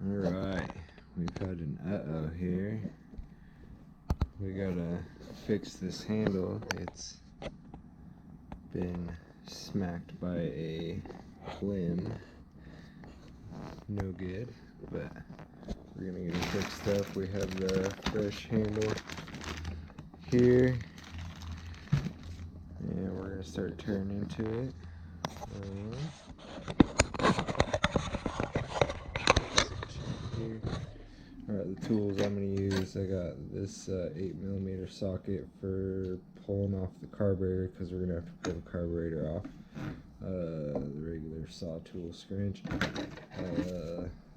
Alright, we've had an uh-oh here. We gotta fix this handle. It's been smacked by a limb. No good, but we're gonna get it fixed up. We have the fresh handle here, and we're gonna start tearing into it. Alright, the tools I'm going to use, I got this 8mm socket for pulling off the carburetor, because we're going to have to pull the carburetor off. The regular saw tool scrunch.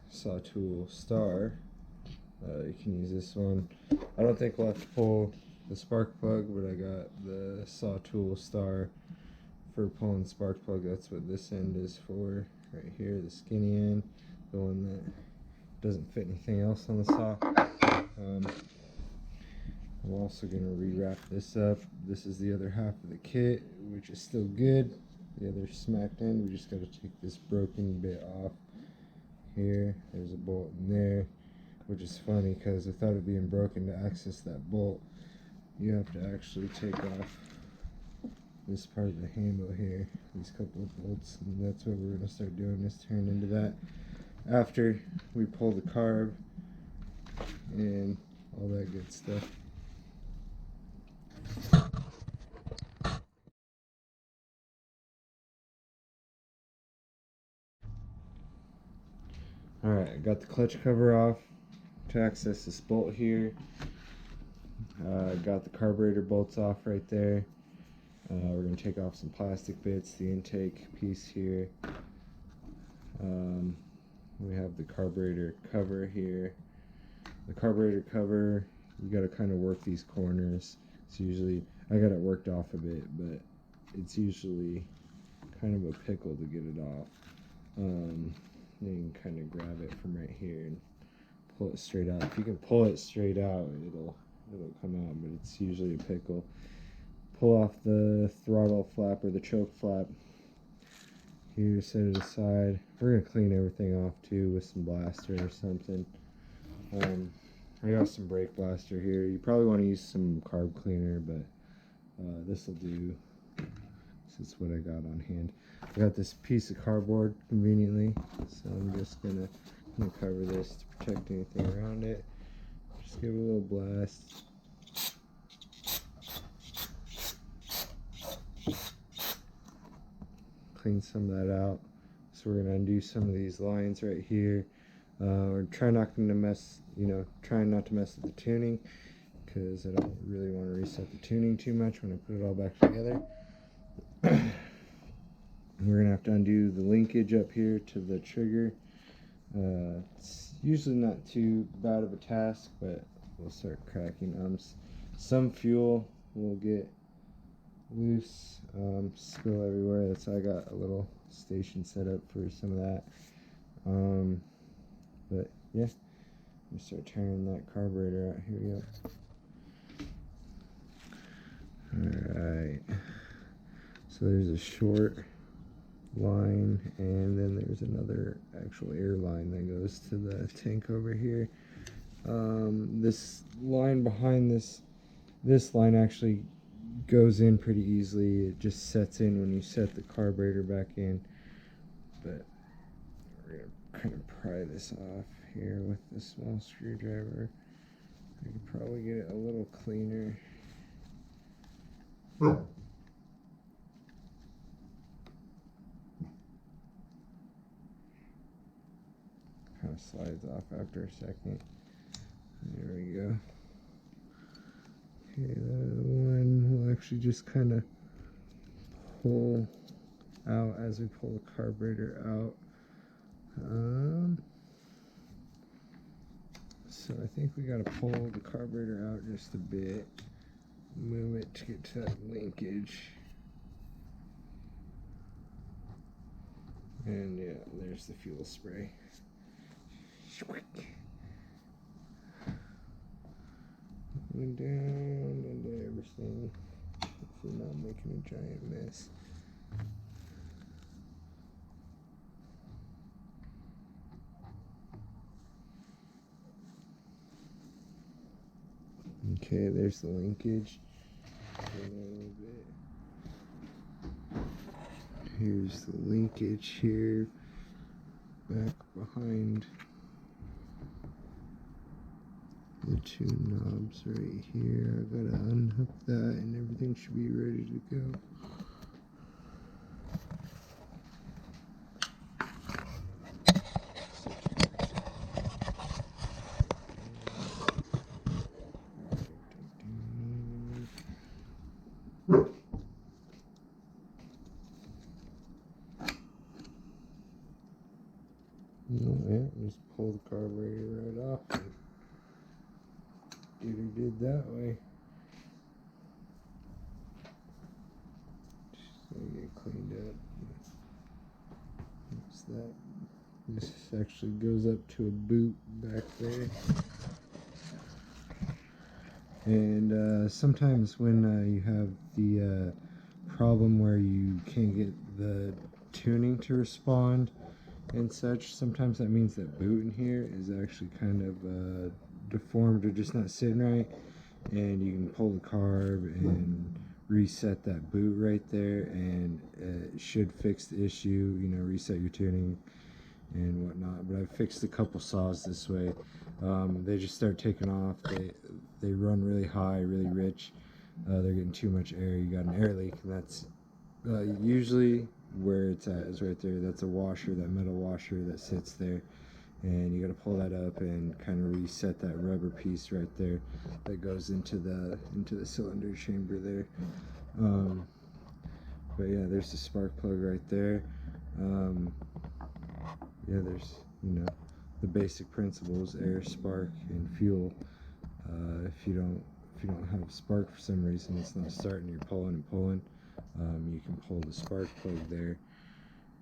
Saw tool star. You can use this one. I don't think we'll have to pull the spark plug, but I got the saw tool star for pulling spark plug. That's what this end is for, right here, the skinny end, the one that doesn't fit anything else on the saw. I'm also going to rewrap this up. This is the other half of the kit, which is still good. The other smacked end, we just got to take this broken bit off here. There's a bolt in there, which is funny because without it being broken, to access that bolt, you have to actually take off this part of the handle here, these couple of bolts, and that's what we're going to start doing, is turn into that after we pull the carb and all that good stuff. Alright, I got the clutch cover off to access this bolt here. Got the carburetor bolts off right there. We're going to take off some plastic bits, the intake piece here. We have the carburetor cover here. The carburetor cover, you got to kind of work these corners. It's usually, I got it worked off a bit, but it's usually kind of a pickle to get it off. Then you can kind of grab it from right here and pull it straight out. If you can pull it straight out, it'll come out, but it's usually a pickle. Pull off the throttle flap or the choke flap. Here, set it aside. We're going to clean everything off too with some blaster or something. I got some brake blaster here. You probably want to use some carb cleaner, but this will do. This is what I got on hand. I got this piece of cardboard conveniently, so I'm just going to cover this to protect anything around it. Just give it a little blast. Clean some of that out. So we're going to undo some of these lines right here. We're trying not to mess with the tuning, because I don't really want to reset the tuning too much when I put it all back together. We're going to have to undo the linkage up here to the trigger. It's usually not too bad of a task, but we'll start cracking. Some fuel will get loose, spill everywhere. That's why I got a little station set up for some of that. But yeah, I'm gonna start tearing that carburetor out. Here we go. Alright, so there's a short line, and then there's another actual air line that goes to the tank over here. This line behind this line actually goes in pretty easily. It just sets in when you set the carburetor back in, but we're gonna kind of pry this off here with this small screwdriver. I could probably get it a little cleaner. Kind of slides off after a second. There we go. Okay, that one will actually just kind of pull out as we pull the carburetor out. So I think we got to pull the carburetor out just a bit, move it to get to that linkage, and yeah, there's the fuel spray. Going down into everything. Hopefully not making a giant mess. Okay, there's the linkage. Here's the linkage here, back behind the two knobs right here. I gotta unhook that and everything should be ready to go. Yeah, just pull the carburetor right off and get her did that way. Just gonna get cleaned up. What's that? This actually goes up to a boot back there. And sometimes when you have the problem where you can't get the tuning to respond and such, sometimes that means that boot in here is actually kind of deformed or just not sitting right, and you can pull the carb and reset that boot right there, and it should fix the issue, you know, reset your tuning and whatnot. But I've fixed a couple saws this way. They just start taking off. They run really high, really rich. They're getting too much air. You got an air leak, and that's usually where it's at, is right there. That's a washer, that metal washer that sits there, and you got to pull that up and kind of reset that rubber piece right there that goes into the cylinder chamber there. But yeah, there's the spark plug right there. Yeah, there's, you know, the basic principles: air, spark, and fuel. If you don't have spark for some reason, it's not starting, you're pulling and pulling, you can pull the spark plug there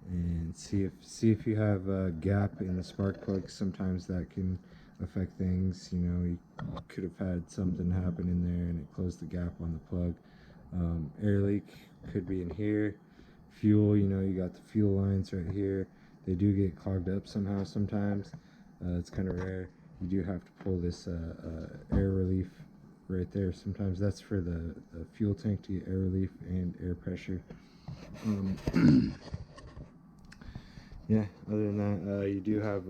and see if you have a gap in the spark plug. Sometimes that can affect things. You know, you could have had something happen in there and it closed the gap on the plug. Air leak could be in here. Fuel, you know, you got the fuel lines right here. They do get clogged up somehow sometimes. It's kind of rare. You do have to pull this air relief right there. Sometimes that's for the fuel tank to get air relief and air pressure. Yeah, other than that, you do have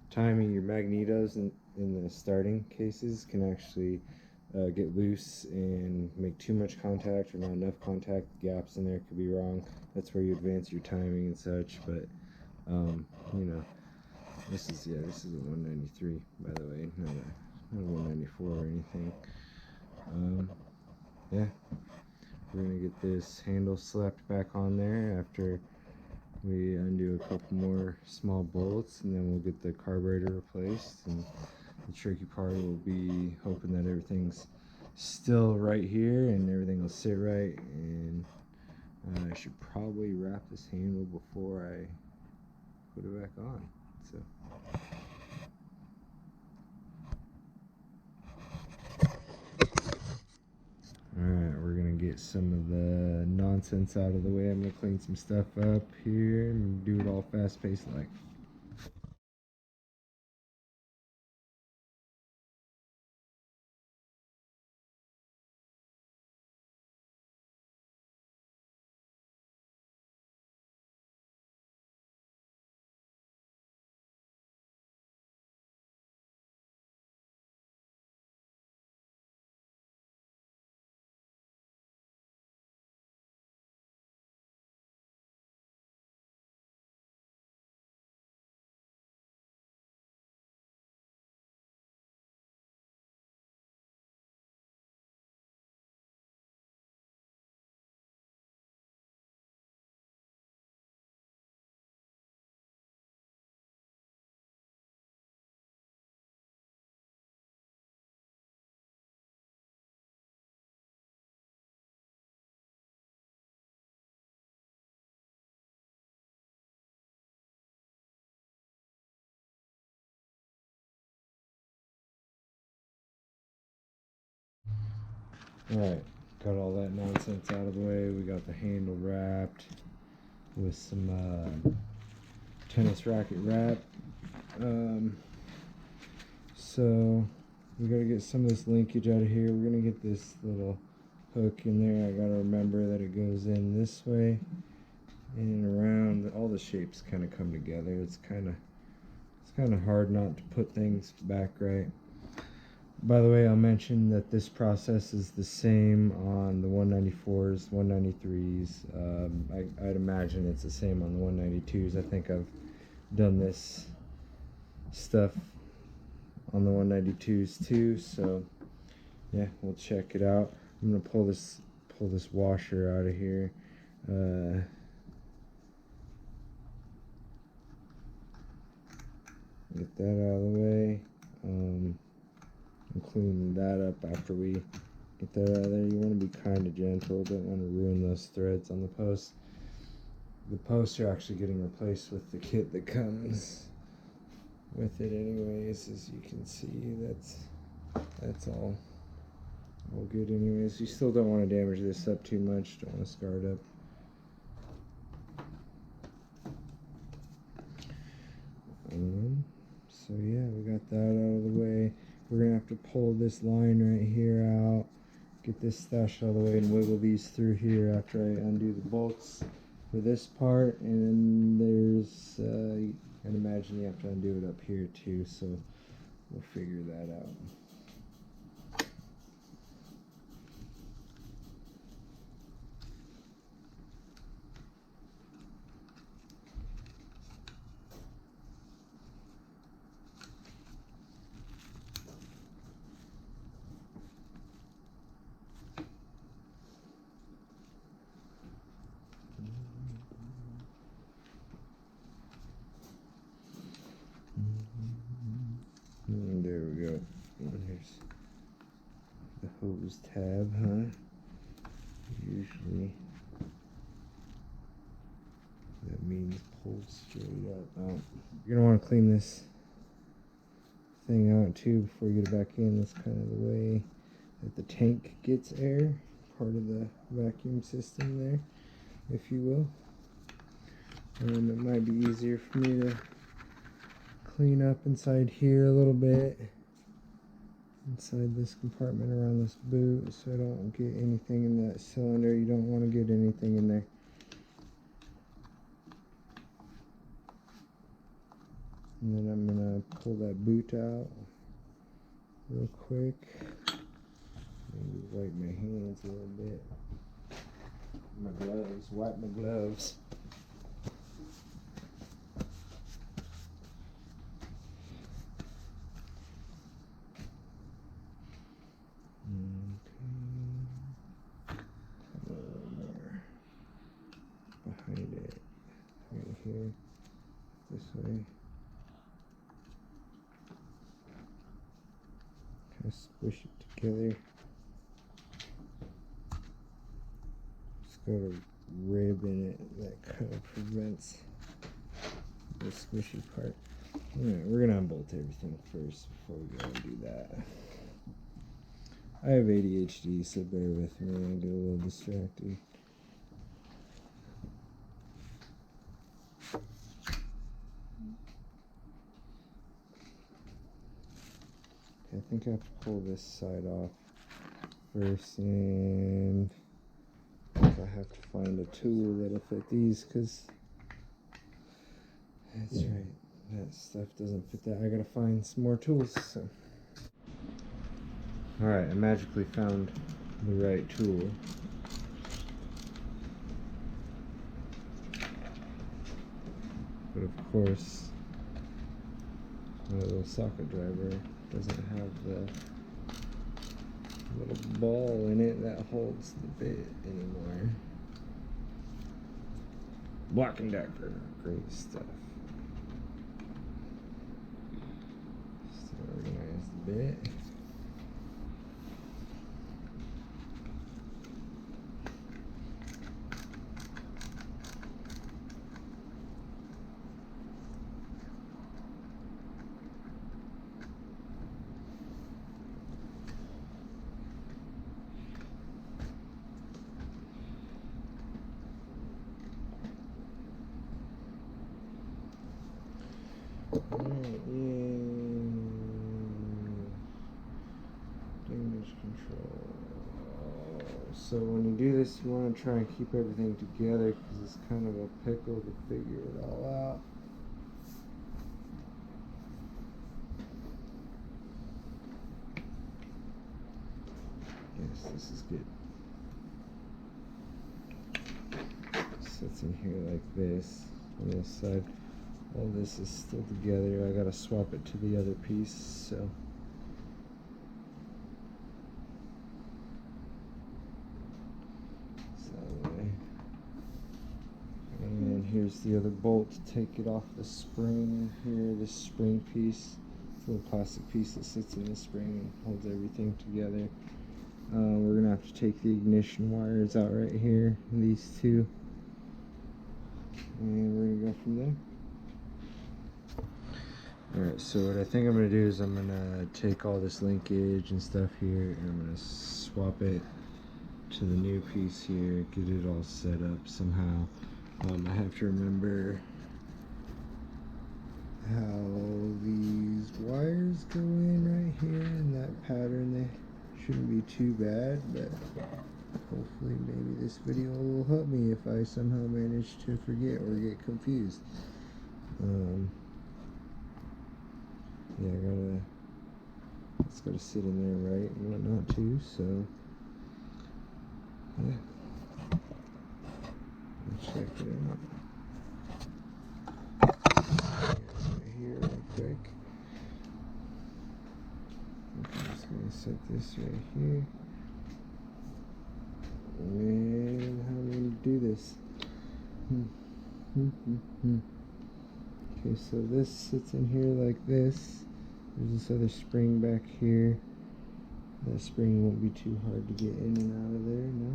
timing. Your magnetos in the starting cases can actually get loose and make too much contact or not enough contact. Gaps in there could be wrong. That's where you advance your timing and such. But you know, this is a 193, by the way, not a 194 or anything. Yeah, we're gonna get this handle slapped back on there after we undo a couple more small bolts, and then we'll get the carburetor replaced. And the tricky part will be hoping that everything's still right here and everything will sit right. And I should probably wrap this handle before I put it back on. So alright, we're gonna get some of the nonsense out of the way. I'm gonna clean some stuff up here and do it all fast paced like. Alright, got all that nonsense out of the way. We got the handle wrapped with some tennis racket wrap. So we gotta get some of this linkage out of here. We're gonna get this little hook in there. I gotta remember that it goes in this way and around. All the shapes kind of come together. It's kind of hard not to put things back right. By the way, I'll mention that this process is the same on the 194s, 193s. I'd imagine it's the same on the 192s. I think I've done this stuff on the 192s too. So yeah, we'll check it out. I'm gonna pull this washer out of here. Get that out of the way. And clean that up after we get that out of there. You want to be kind of gentle. Don't want to ruin those threads on the posts. The posts are actually getting replaced with the kit that comes with it anyways. As you can see, that's all good anyways. You still don't want to damage this up too much. Don't want to scar it up. So yeah, we got that out of the way. We're gonna have to pull this line right here out, get this stashed out of the way, and wiggle these through here after I undo the bolts for this part. And there's, I'd imagine you have to undo it up here too, so we'll figure that out. And there we go. And here's the hose tab, huh? Usually that means pulled straight up. You're gonna want to clean this thing out too before you get it back in. That's kind of the way that the tank gets air, part of the vacuum system there, if you will. It might be easier for me to clean up inside here a little bit, inside this compartment around this boot, so I don't get anything in that cylinder. You don't want to get anything in there. And then I'm gonna pull that boot out real quick. Maybe wipe my hands a little bit. My gloves, wipe my gloves. Behind it, right here, this way. Kind of squish it together. Just got a rib in it that kind of prevents the squishy part. Alright, we're gonna unbolt everything first before we go and do that. I have ADHD, so bear with me. I get a little distracted. I think I have to pull this side off first, and I have to find a tool that'll fit these, because that's right, that stuff doesn't fit that. I gotta find some more tools. So. Alright, I magically found the right tool. But of course, my little socket driver doesn't have the little ball in it that holds the bit anymore. Black and Decker, great stuff. Just to organize the bit. damage control. So when you do this, you want to try and keep everything together because it's kind of a pickle to figure it all out. Yes, this is good. Sits in here like this. On this side, all this is still together. I gotta swap it to the other piece, so. And here's the other bolt to take it off the spring here, this spring piece. It's a little plastic piece that sits in the spring and holds everything together. We're gonna have to take the ignition wires out right here, these two. And we're gonna go from there. Alright, so what I think I'm gonna do is I'm gonna take all this linkage and stuff here and I'm gonna swap it to the new piece here, get it all set up somehow. I have to remember how these wires go in right here in that pattern. They shouldn't be too bad, but hopefully maybe this video will help me if I somehow manage to forget or get confused. Yeah, it's gotta sit in there right and whatnot too, so yeah. Check it out. Right here, real quick. I'm just gonna set this right here. And how am I gonna do this? Okay, so this sits in here like this. There's this other spring back here. That spring won't be too hard to get in and out of there, no?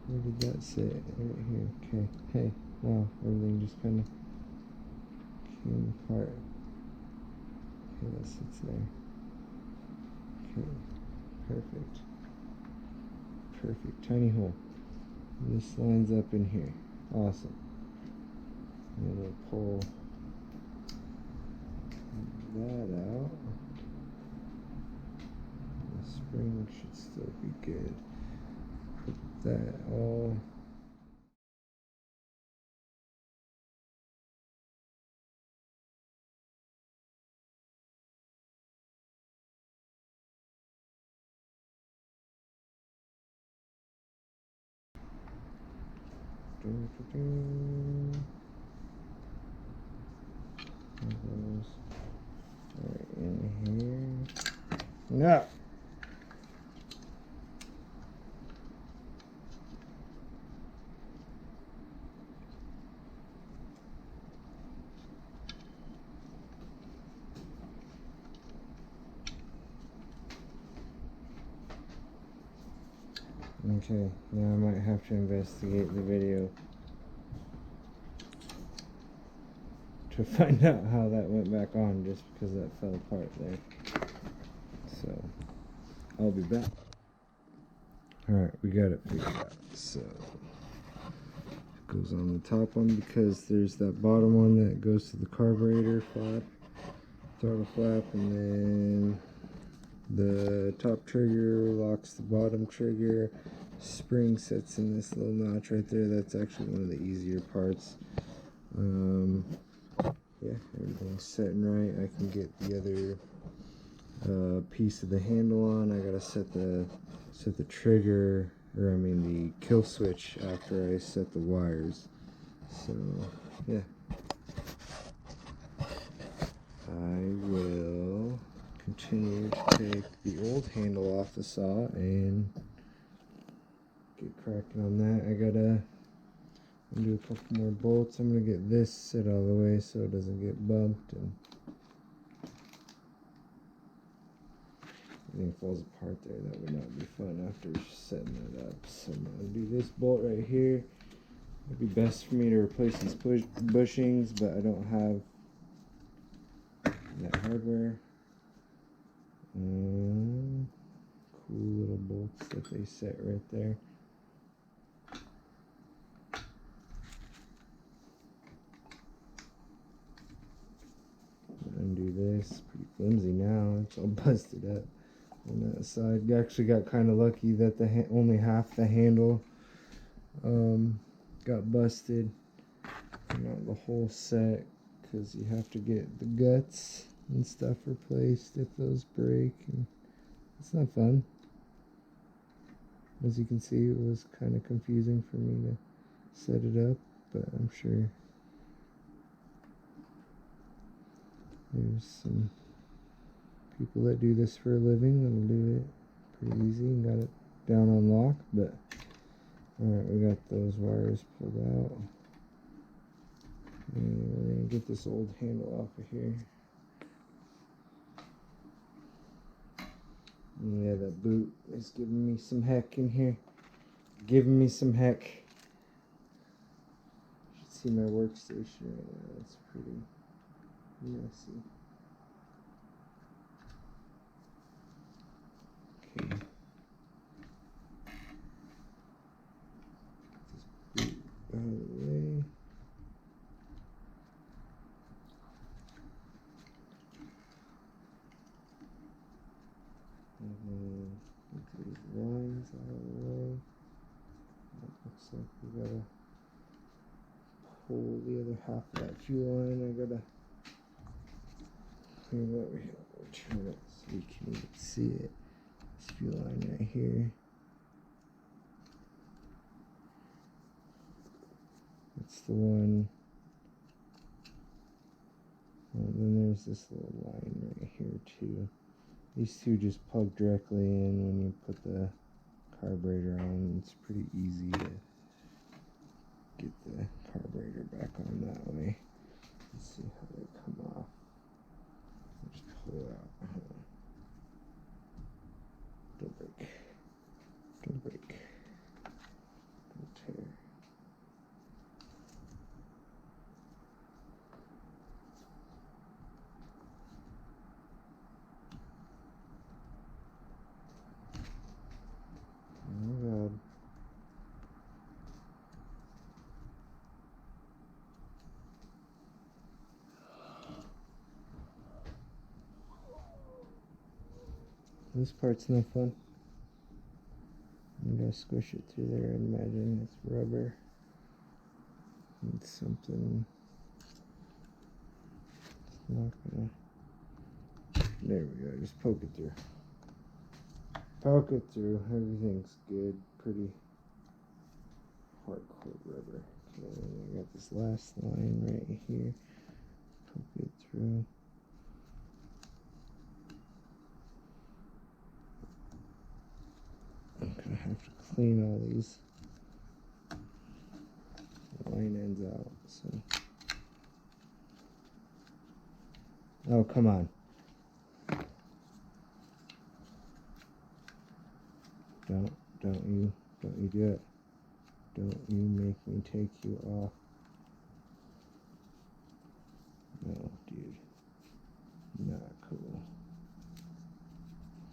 Where did that sit? Right here. Okay. Hey, wow, everything just kind of came apart. Okay, that sits there. Okay, perfect. Perfect. Tiny hole. And this lines up in here. Awesome. And then we'll pull that out. The spring should still be good. Put that all. Right in here. No. Okay, now I might have to investigate the video to find out how that went back on, just because that fell apart there. So, I'll be back. Alright, we got it figured out. So, it goes on the top one because there's that bottom one that goes to the carburetor flap, throttle flap, and then the top trigger locks the bottom trigger. Spring sits in this little notch right there. That's actually one of the easier parts. Yeah, everything's setting right. I can get the other piece of the handle on. I gotta set the trigger, or I mean the kill switch after I set the wires. So yeah, I will continue to take the old handle off the saw and get cracking on that. I gotta do a couple more bolts. I'm gonna get this set all the way so it doesn't get bumped and everything falls apart there. That would not be fun after setting that up. So I'm gonna do this bolt right here. It'd be best for me to replace these bushings, but I don't have that hardware. Cool little bolts that they set right there. Undo this. Pretty flimsy now. It's all busted up. on that side. Actually got kind of lucky that the only half the handle got busted, not the whole set, because you have to get the guts and stuff replaced if those break, and it's not fun. As you can see, it was kind of confusing for me to set it up, but I'm sure there's some people that do this for a living that'll do it pretty easy and got it down on lock. But alright, we got those wires pulled out, and we're going to get this old handle off of here. And yeah, that boot is giving me some heck in here. Giving me some heck. You should see my workstation right now. It's pretty messy. Okay. Get this boot out of the way. And then get these lines out of the way. It looks like we gotta pull the other half of that fuel line. I gotta clean it over here. We'll turn it so you can even see it. This fuel line right here. That's the one. And then there's this little line right here too. These two just plug directly in when you put the carburetor on. It's pretty easy to get the carburetor back on that way. Let's see how they come off. Just pull it out. Don't break. Don't break. Don't tear. Oh God. This part's no fun. I'm gonna squish it through there and imagine it's rubber. It's something. It's not gonna. There we go. Just poke it through. Poke it through. Everything's good. Pretty hardcore rubber. Okay, I got this last line right here. Poke it through. I'm gonna have to clean all these line ends out. So, oh come on! Don't you do it! Don't you make me take you off! No, dude, not cool.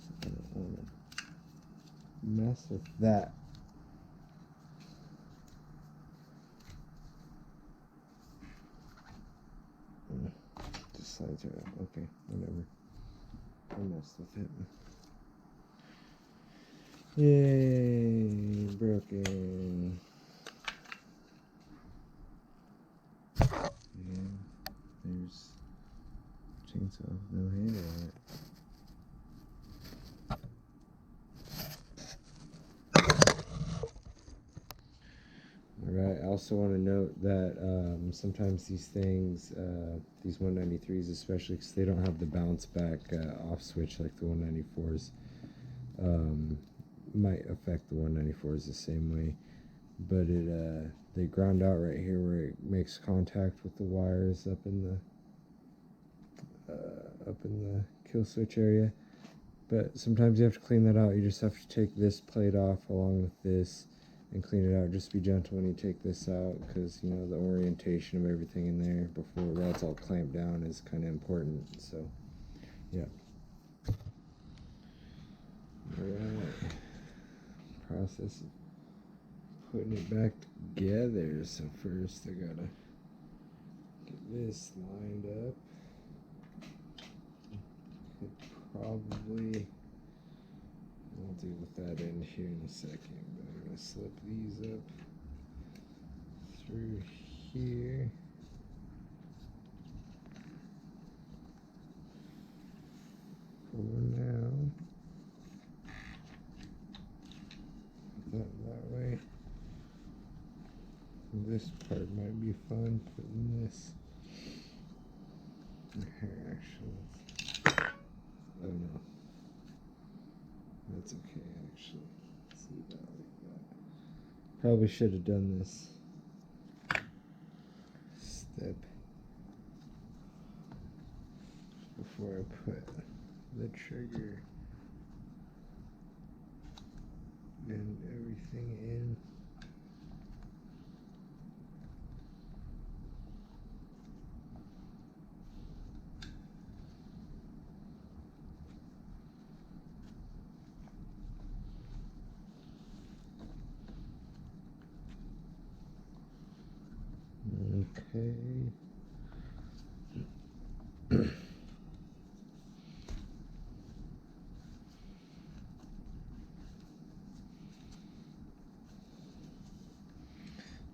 So I don't want to mess with that. Just slides right out. Okay, whatever. I messed with it. Yay, broken. And there's chainsaw, no handle on it. Alright, I also want to note that sometimes these things, these 193s especially, because they don't have the bounce back off switch like the 194s, might affect the 194s the same way. But they ground out right here where it makes contact with the wires up in the kill switch area. But sometimes you have to clean that out. You just have to take this plate off along with this and clean it out. Just be gentle when you take this out, because you know the orientation of everything in there before while it's all clamped down is kind of important. So yeah. Alright, process of putting it back together. So first I gotta get this lined up. Could probably I'll deal with that end here in a second, but I'm going to slip these up through here. For now. That way. This part might be fun, putting this here actually. Oh no. That's okay actually. Let's leave that like that. Probably should have done this step before I put the trigger and everything in. Okay.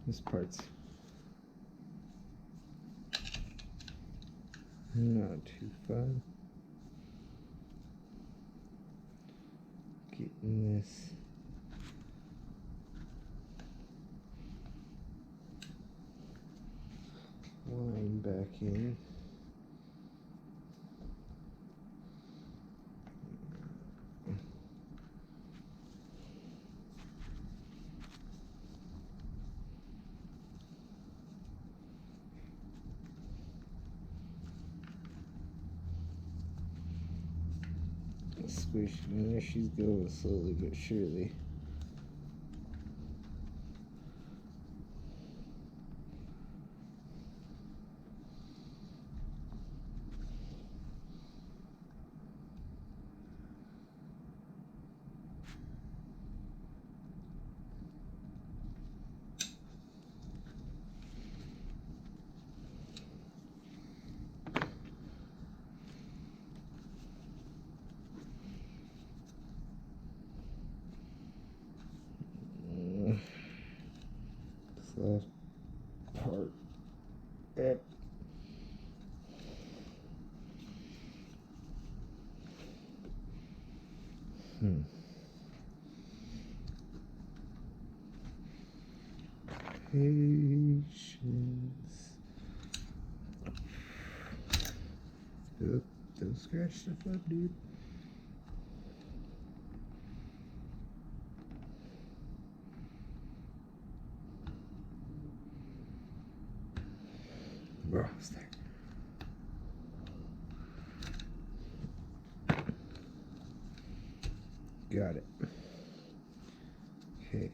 This part's not too fun. Getting this line back in. Squishing in there, she's going slowly but surely. Last part up. Patience. Oop, don't scratch stuff up, dude. We're almost there. Got it. Okay.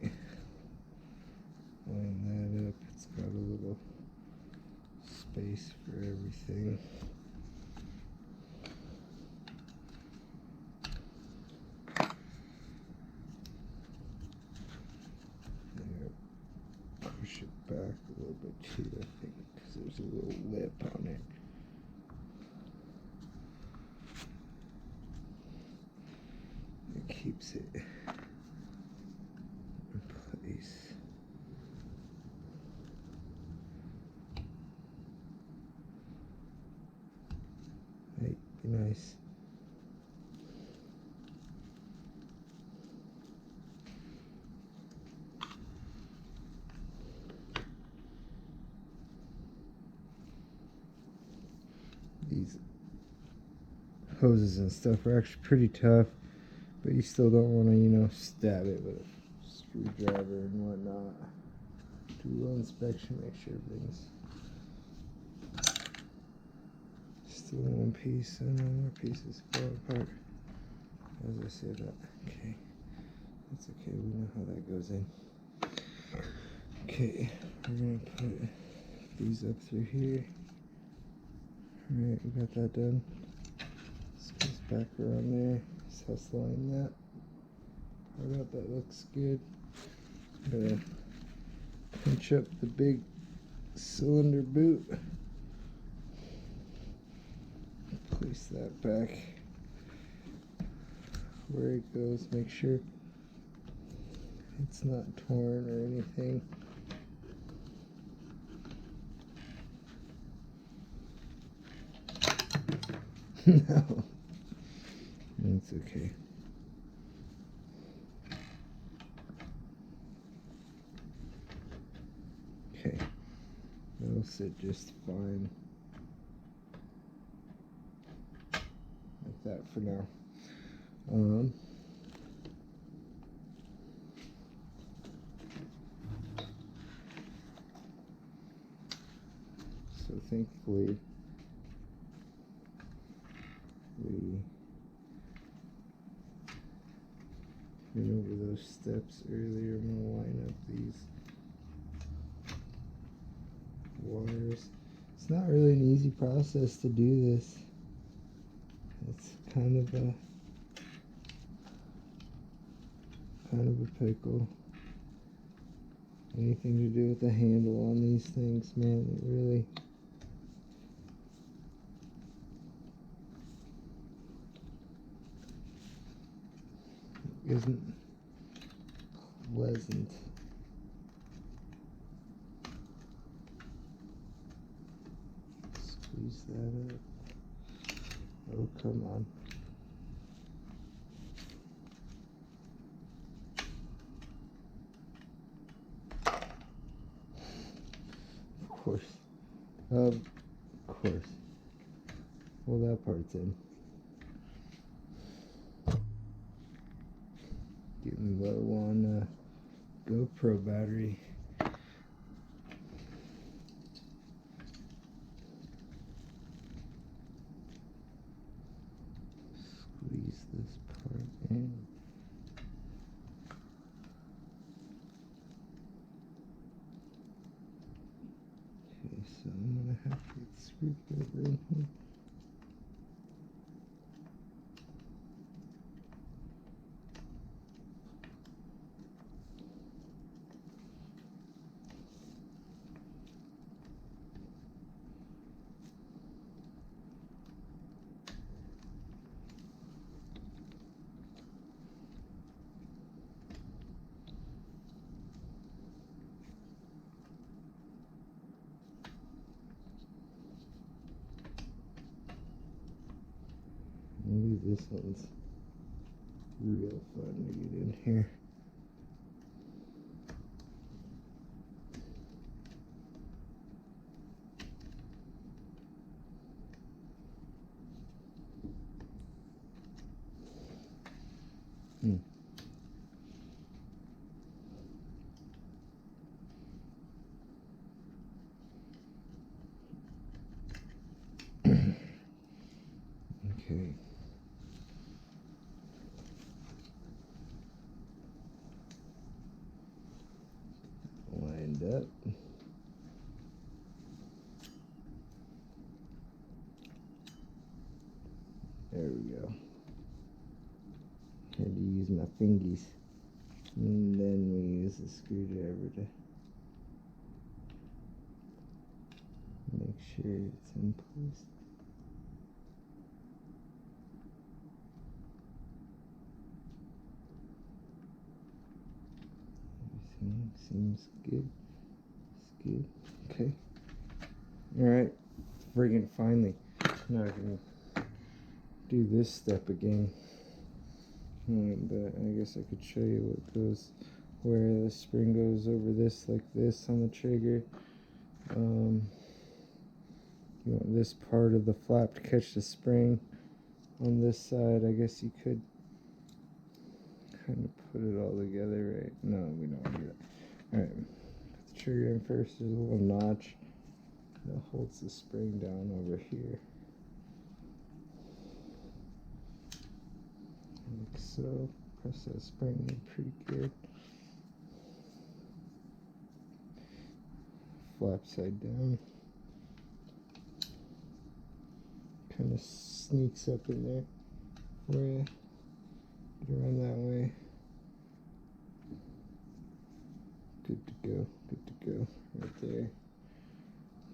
Line that up. It's got a little space for everything. Push it back a little bit too, I think, because there's a little lip on it. It keeps it in place. Hey, be nice. These hoses and stuff are actually pretty tough, but you still don't want to, you know, stab it with a screwdriver and whatnot. Do a little inspection, make sure everything's still in one piece, and no more pieces fall apart. As I said that, okay, that's okay, we know how that goes in. Okay, we're gonna put these up through here. Alright, we got that done. This goes back around there. Just line that. Alright, that looks good. I'm gonna pinch up the big cylinder boot. Place that back where it goes. Make sure it's not torn or anything. No, it's okay. Okay, that'll sit just fine like that for now. So thankfully we went over those steps earlier. I'm gonna line up these wires. It's not really an easy process to do this. It's kind of a pickle. Anything to do with the handle on these things, man, it really isn't pleasant. Squeeze that up. Oh, come on. Of course. Well, that part's in. Getting low on GoPro battery. Squeeze this part in. Okay, so I'm gonna have to get the screwdriver in here. Maybe this one's real fun to get in here. Okay. Lined up. There we go. Had to use my fingies. And then we use the screwdriver to make sure it's in place. Everything seems good. It's good. Okay. Alright. Friggin' finally. Now I can do this step again. But I guess I could show you what goes, where the spring goes over this, like this on the trigger. You want this part of the flap to catch the spring on this side. I guess you could kind of put it all together, right? No, we don't want to do that. Alright, put the trigger in first. There's a little notch that holds the spring down over here. Like so. Press that spring in pretty good. Flap side down. Kind of sneaks up in there for you. Get around that way. Good to go. Good to go. Right there.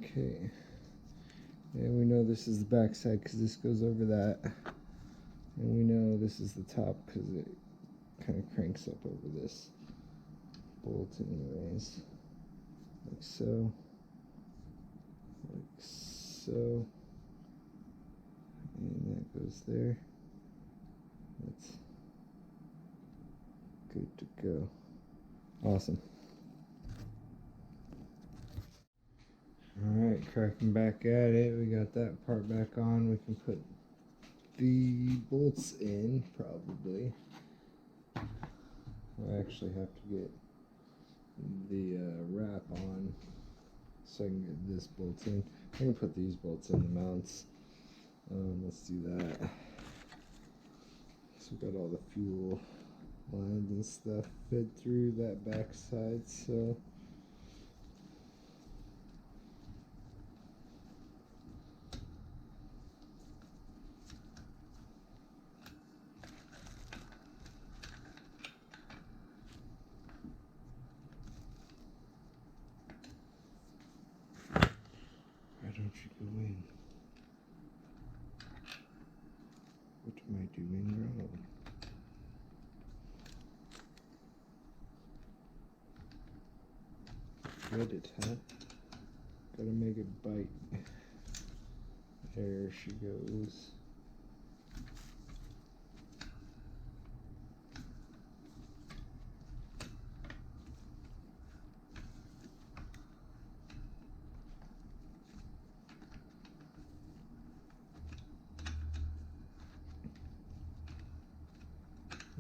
Okay. And we know this is the back side because this goes over that. And we know this is the top because it kind of cranks up over this bolt anyways. Like so. Like so. And that goes there. That's good to go. Awesome. Alright, cracking back at it. We got that part back on. We can put the bolts in, probably. I actually have to get the wrap on so I can get this bolt in. I can put these bolts in the mounts. Let's do that. So we got all the fuel lines and stuff fed through that back side, so why don't you go in? What am I doing wrong? Get it, huh? Gotta make it bite. There she goes.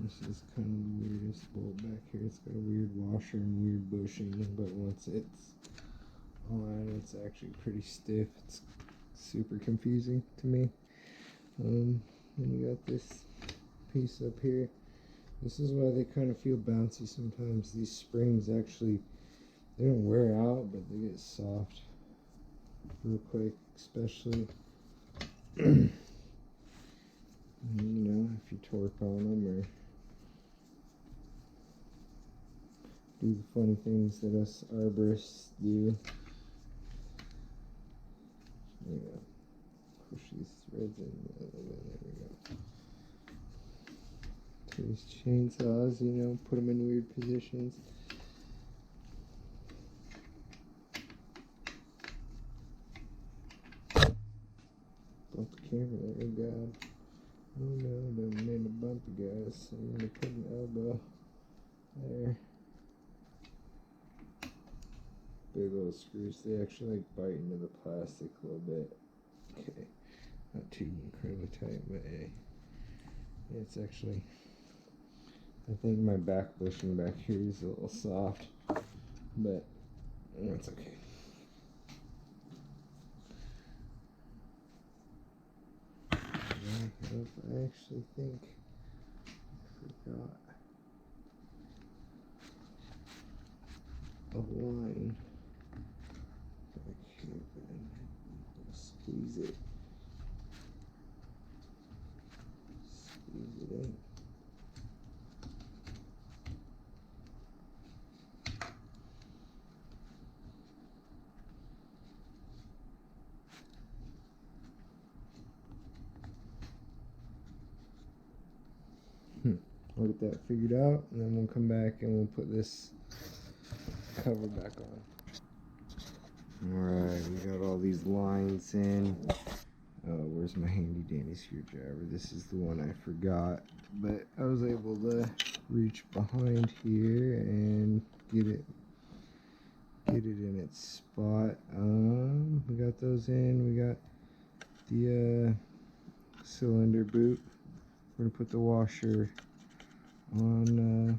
This is kind of the weirdest bolt back here. It's got a weird washer and weird bushing, but once it's on, it's actually pretty stiff. It's super confusing to me. And you got this piece up here. This is why they kind of feel bouncy sometimes. These springs actually, they don't wear out, but they get soft real quick, especially you know, if you torque on them or do the funny things that us arborists do. There we go. Push these threads in. There we go. To these chainsaws, you know, put them in weird positions. Bump the camera. Oh god. Oh no, don't need to bump you guys. So I'm gonna put an elbow there. Big old screws. They actually like bite into the plastic a little bit. Okay, not too incredibly tight, but hey, it's actually. I think my back bushing back here is a little soft, but that's okay. I actually think I forgot a line. Squeeze it. Squeeze it in. We'll get that figured out, and then we'll come back and we'll put this cover back on. Alright, we got all these lines in. Where's my handy dandy screwdriver? This is the one I forgot, but I was able to reach behind here and get it in its spot. We got those in. We got the cylinder boot. We're gonna put the washer on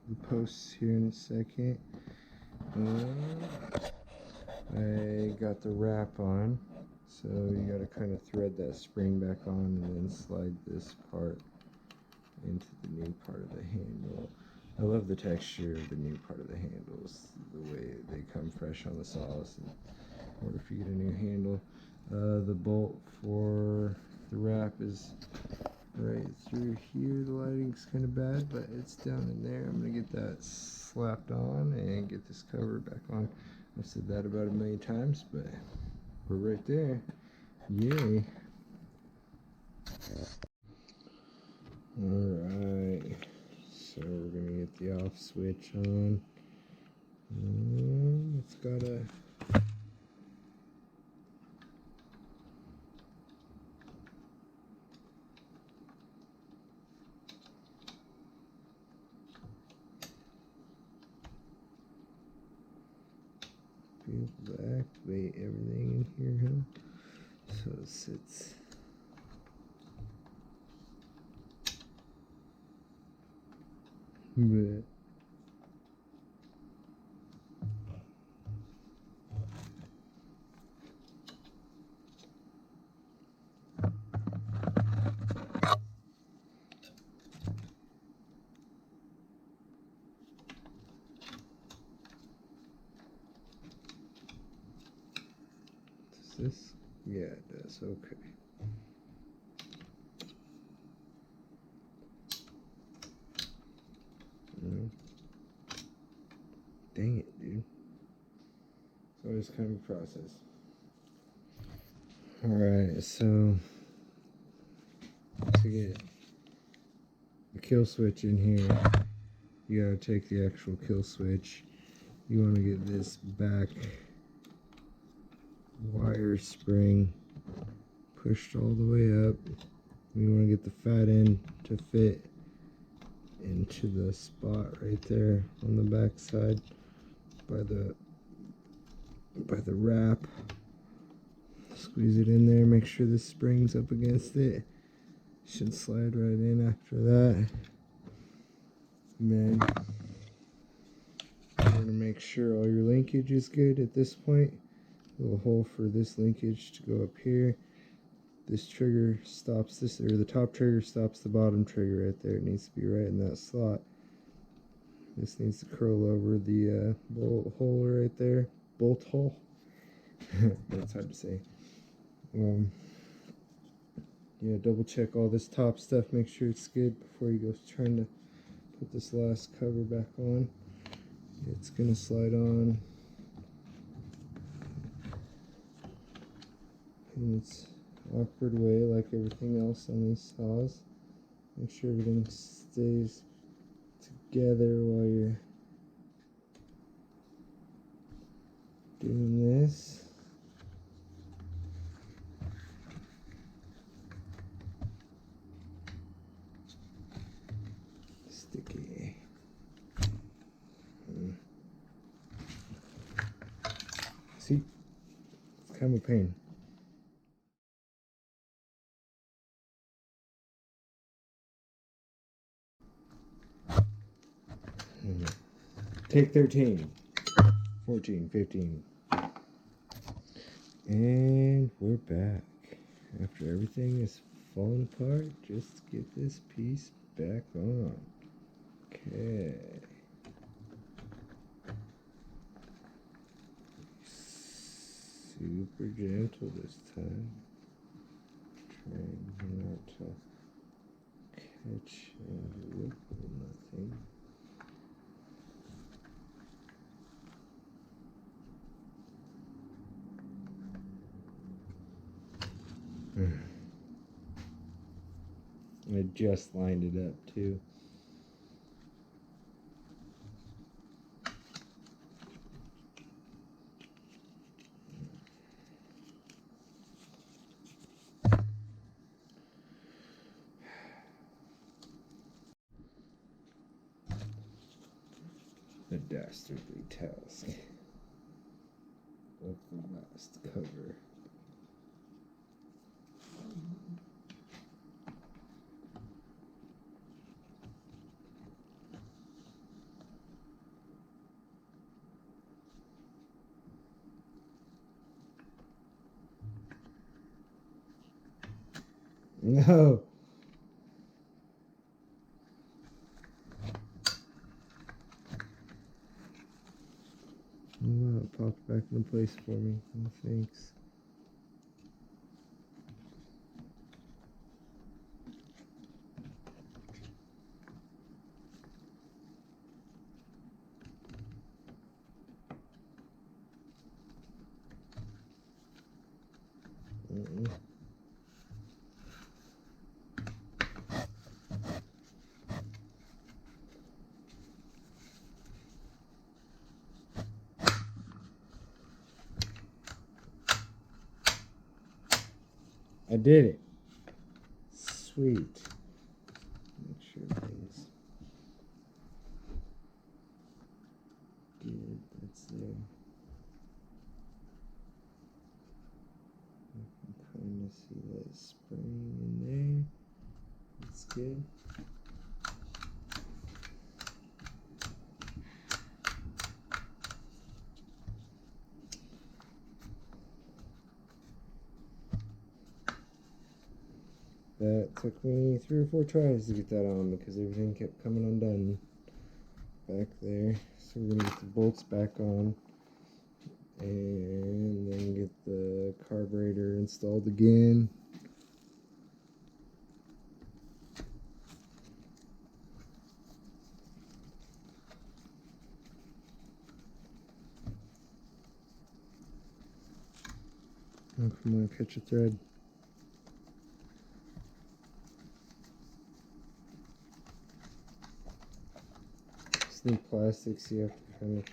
the posts here in a second. I got the wrap on, so you got to kind of thread that spring back on and then slide this part into the new part of the handle. I love the texture of the new part of the handles, the way they come fresh on the saws in order for you to get a new handle. The bolt for the wrap is right through here. The lighting's kind of bad, but it's down in there. I'm going to get that slapped on and get this cover back on. I've said that about a million times, but we're right there. Yay. the off switch on. It's got a activate everything in here, huh? So it sits. But does this? Yeah, it does. Okay. Dang it, dude. It's always kind of a process. Alright, so to get the kill switch in here, you gotta take the actual kill switch. You want to get this back wire spring pushed all the way up. You want to get the fat end to fit into the spot right there on the back side by the wrap. Squeeze it in there, make sure the spring's up against it. Should slide right in after that. And then you're going to make sure all your linkage is good at this point. A little hole for this linkage to go up here. This trigger stops this, or the top trigger stops the bottom trigger right there. It needs to be right in that slot. This needs to curl over the bolt hole right there. Bolt hole. That's hard to say. Yeah, double check all this top stuff. Make sure it's good before you go trying to put this last cover back on. It's gonna slide on in its awkward way, like everything else on these saws. Make sure everything stays together while you're doing this. Sticky. See? It's kind of a pain. Take 13, 14, 15. And we're back. After everything is falling apart, just get this piece back on. Okay. Super gentle this time. Trying not to catch and look or nothing. I just lined it up too. The dastardly task of the last cover. No. Oh, it popped back into place for me. Oh, thanks. I did it. Sweet. Make sure everything's good. That's there. You can kind of see that spring in there. That's good. That took me 3 or 4 tries to get that on because everything kept coming undone back there. So we're going to get the bolts back on and then get the carburetor installed again. Oh, come on, catch a thread. New plastics, you have to kind of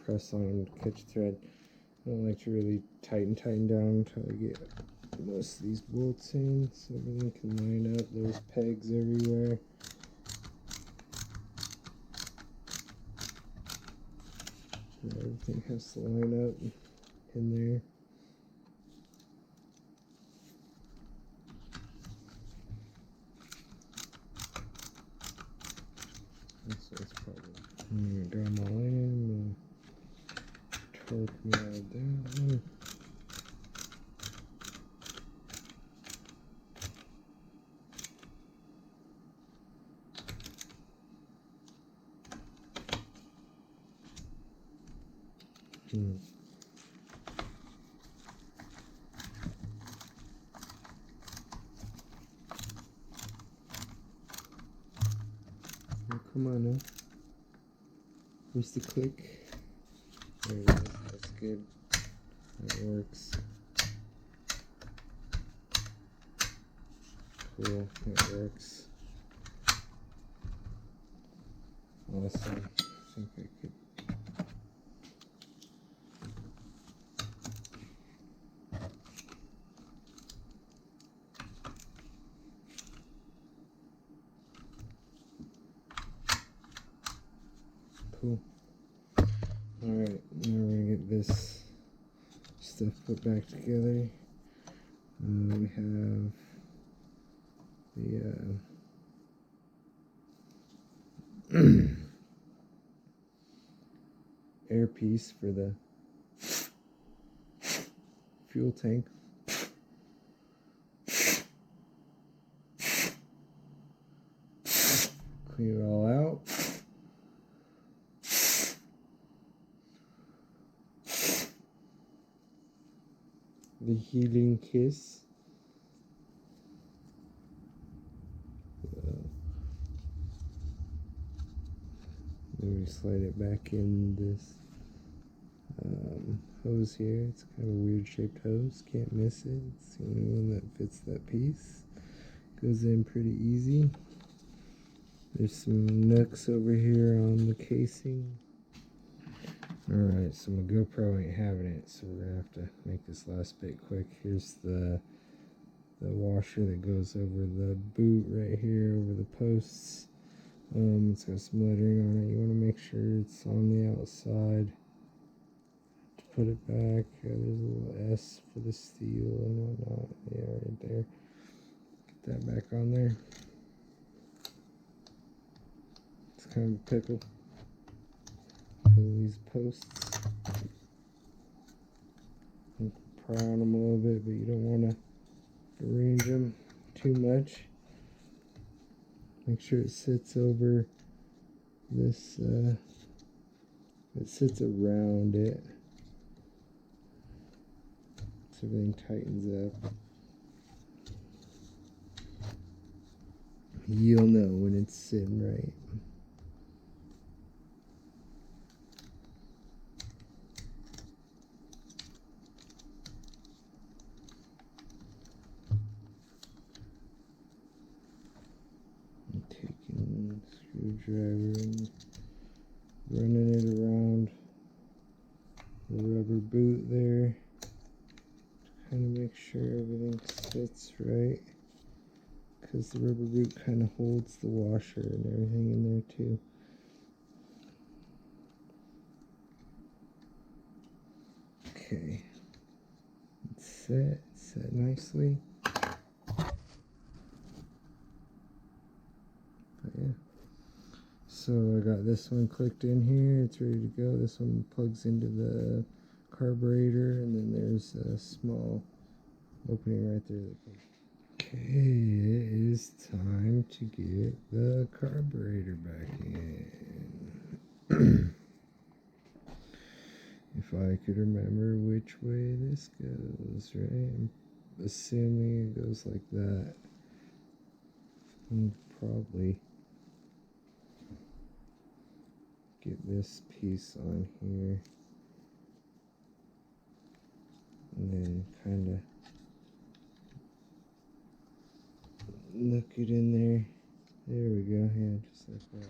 press on and catch thread. I don't like to really tighten down until I get most of these bolts in so everything can line up. There's pegs everywhere. And everything has to line up in there. So it's probably got them all in. Torque me out down. Oh, come on now. Where's the click? There it is. That's good. That works. Cool. That works. Awesome. I think I could. Cool. Alright, now we're going to get this stuff put back together. We have the air piece for the fuel tank. Clean it all out. The healing kiss. Then we slide it back in this hose here. It's kind of a weird shaped hose. Can't miss it. It's the only one that fits that piece. Goes in pretty easy. There's some nooks over here on the casing. Alright, so my GoPro ain't having it, so we're gonna have to make this last bit quick. Here's the washer that goes over the boot right here, over the posts. It's got some lettering on it. You want to make sure it's on the outside to put it back. There's a little S for the Stihl and whatnot. Yeah, right there. Get that back on there. It's kind of a pickle. These posts, you can pry on them a little bit, but you don't want to arrange them too much. Make sure it sits over this, it sits around it, so everything tightens up. You'll know when it's sitting right. Screwdriver and running it around the rubber boot there to kind of make sure everything sits right, because the rubber boot kind of holds the washer and everything in there too. Okay, it's set nicely. But yeah, so I got this one clicked in here, it's ready to go. This one plugs into the carburetor, and then there's a small opening right there. Okay, it is time to get the carburetor back in. If I could remember which way this goes, right? I'm assuming it goes like that. Probably get this piece on here, and then kind of look it in there. There we go, yeah, just like that.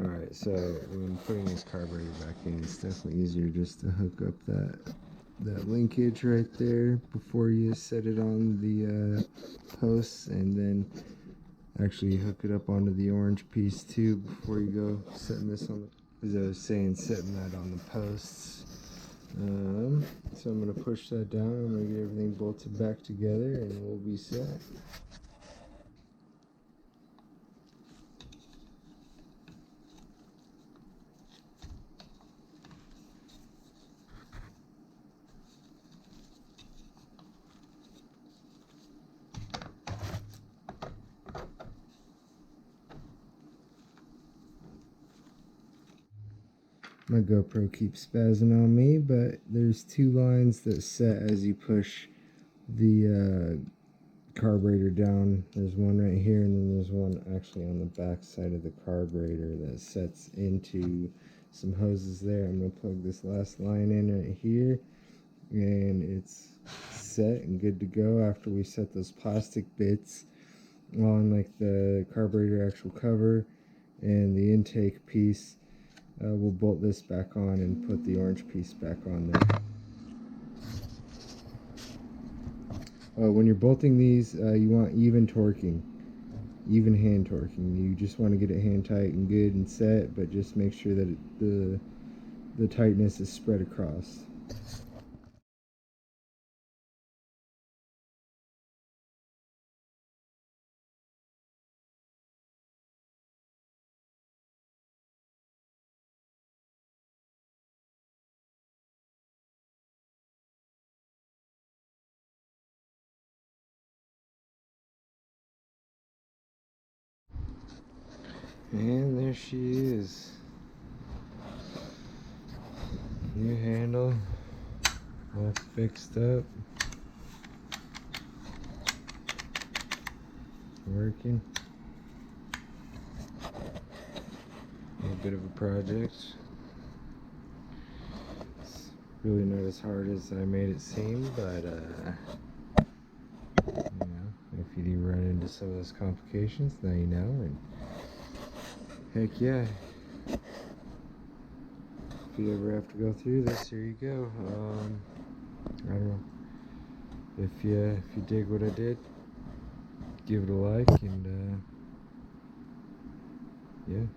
Alright, so when putting this carburetor back in, it's definitely easier just to hook up that linkage right there before you set it on the posts, and then actually hook it up onto the orange piece too before you go setting this on the, as I was saying, setting that on the posts. So I'm going to push that down, I'm going to get everything bolted back together, and we'll be set. My GoPro keeps spazzing on me, but there's two lines that set as you push the carburetor down. There's one right here, and then there's one actually on the back side of the carburetor that sets into some hoses there. I'm going to plug this last line in right here, and it's set and good to go after we set those plastic bits on, like the carburetor actual cover and the intake piece. We'll bolt this back on and put the orange piece back on there. When you're bolting these, you want even torquing, even hand torquing. You just want to get it hand tight and good and set, but just make sure that the tightness is spread across. And there she is. New handle, all fixed up, working. A bit of a project. It's really not as hard as I made it seem, but you know, if you do run into some of those complications, now you know. And heck yeah, if you ever have to go through this, here you go. I don't know, if you dig what I did, give it a like, and yeah.